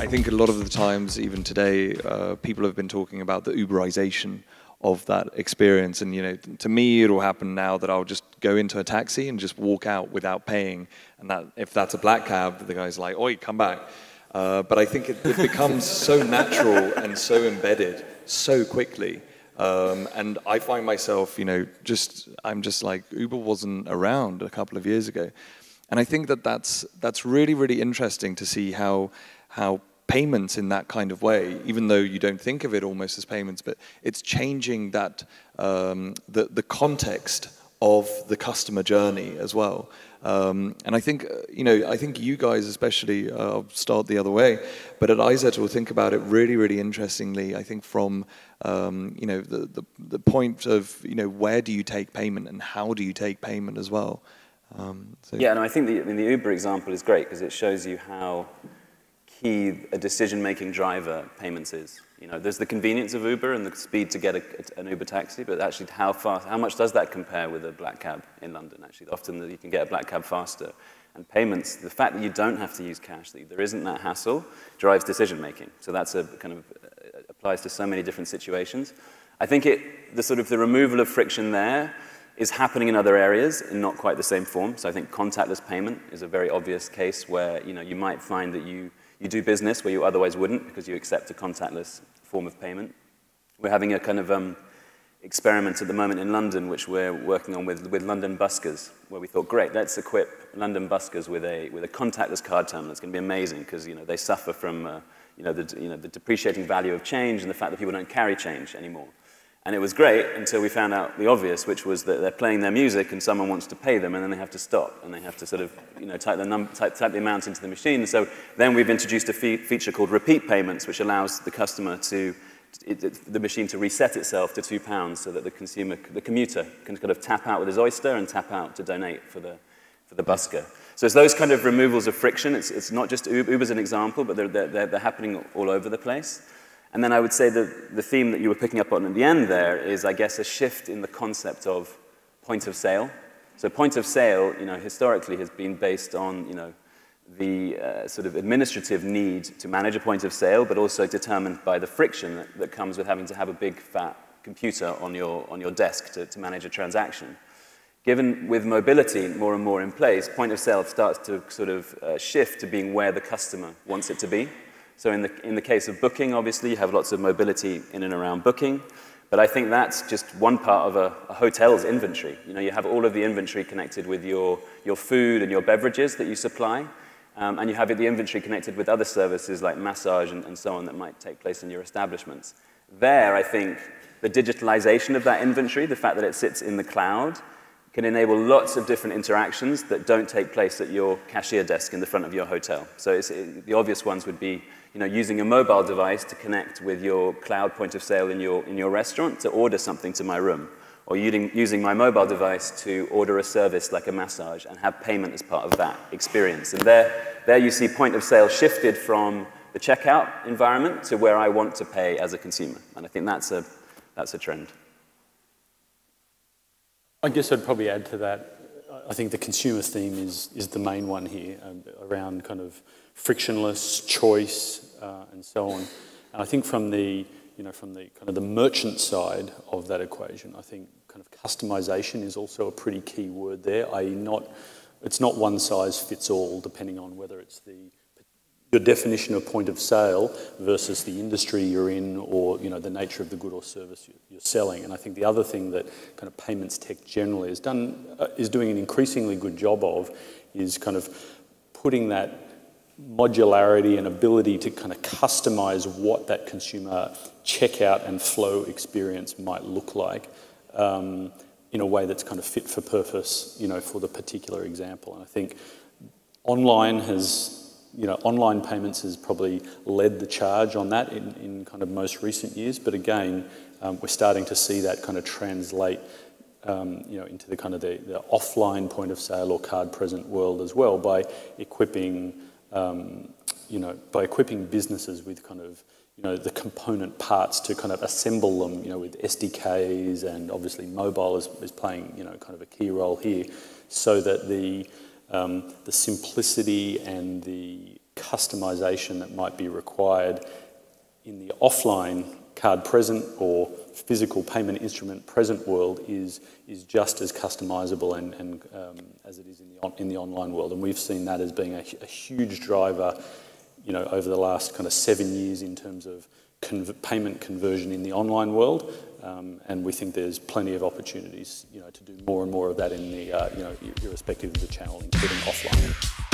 think a lot of the times, even today, people have been talking about the Uberisation of that experience. And, you know, to me, it'll happen now that I'll just go into a taxi and just walk out without paying. And that, if that's a black cab, the guy's like, "Oi, come back." But I think it becomes so natural and so embedded so quickly. And I find myself, you know, I'm just like, Uber wasn't around a couple of years ago. And I think that's really, really interesting to see how payments in that kind of way, even though you don't think of it almost as payments, but it's changing that the context of the customer journey as well. And I think, you know, I think you guys especially, I'll start the other way, but at iZettle think about it really, really interestingly, I think from, you know, the point of, you know, where do you take payment and how do you take payment as well? Yeah, and I think the Uber example is great because it shows you how key a decision-making driver payments is. You know, there's the convenience of Uber and the speed to get an Uber taxi, but actually how much does that compare with a black cab in London? Actually, often you can get a black cab faster. And payments, the fact that you don't have to use cash, that there isn't that hassle, drives decision-making. So that's a kind of applies to so many different situations. I think the removal of friction there is happening in other areas in not quite the same form. So I think contactless payment is a very obvious case where, you know, you might find that you do business where you otherwise wouldn't because you accept a contactless form of payment. We're having a kind of experiment at the moment in London, which we're working on with London buskers, where we thought, great, let's equip London buskers with a contactless card terminal. It's going to be amazing because, you know, they suffer from the depreciating value of change and the fact that people don't carry change anymore. And it was great until we found out the obvious, which was that they're playing their music and someone wants to pay them and then they have to stop and they have to sort of, you know, type the amount into the machine. So then we've introduced a feature called repeat payments, which allows the customer the machine to reset itself to £2 so that the commuter can kind of tap out with his Oyster and tap out to donate for the busker. So it's those kind of removals of friction. It's not just Uber's an example, but they're happening all over the place. And then I would say that the theme that you were picking up on at the end there is, I guess, a shift in the concept of point of sale. So point of sale, you know, historically has been based on, you know, the sort of administrative need to manage a point of sale, but also determined by the friction that comes with having to have a big, fat computer on your desk to manage a transaction. Given with mobility more and more in place, point of sale starts to sort of shift to being where the customer wants it to be. So in the case of booking, obviously, you have lots of mobility in and around booking. But I think that's just one part of a hotel's inventory. You know, you have all of the inventory connected with your food and your beverages that you supply. And you have the inventory connected with other services like massage and so on that might take place in your establishments. There, I think, the digitalization of that inventory, the fact that it sits in the cloud, can enable lots of different interactions that don't take place at your cashier desk in the front of your hotel. So the obvious ones would be, you know, using a mobile device to connect with your cloud point of sale in your restaurant to order something to my room, or using my mobile device to order a service like a massage and have payment as part of that experience. And there you see point of sale shifted from the checkout environment to where I want to pay as a consumer. And I think that's a trend. I guess I'd probably add to that, I think the consumer theme is the main one here, around kind of frictionless choice and so on. And I think from the kind of the merchant side of that equation, I think kind of customization is also a pretty key word there, i.e. it's not one size fits all depending on whether it's your definition of point of sale versus the industry you're in, or, you know, the nature of the good or service you're selling. And I think the other thing that kind of payments tech generally is doing an increasingly good job of is kind of putting that modularity and ability to kind of customize what that consumer checkout and flow experience might look like in a way that's kind of fit for purpose, you know, for the particular example. And I think online payments has probably led the charge on that in kind of most recent years. But again, we're starting to see that kind of translate, you know, into the kind of the offline point of sale or card present world as well by equipping, businesses with kind of, you know, the component parts to kind of assemble them, you know, with SDKs, and obviously mobile is playing, you know, kind of a key role here, so that the simplicity and the customization that might be required in the offline card present or physical payment instrument present world is just as customizable and as it is in the online world. And we've seen that as being a huge driver, you know, over the last kind of 7 years in terms of payment conversion in the online world. And we think there's plenty of opportunities, you know, to do more and more of that in the, you know, irrespective of the channel, including offline.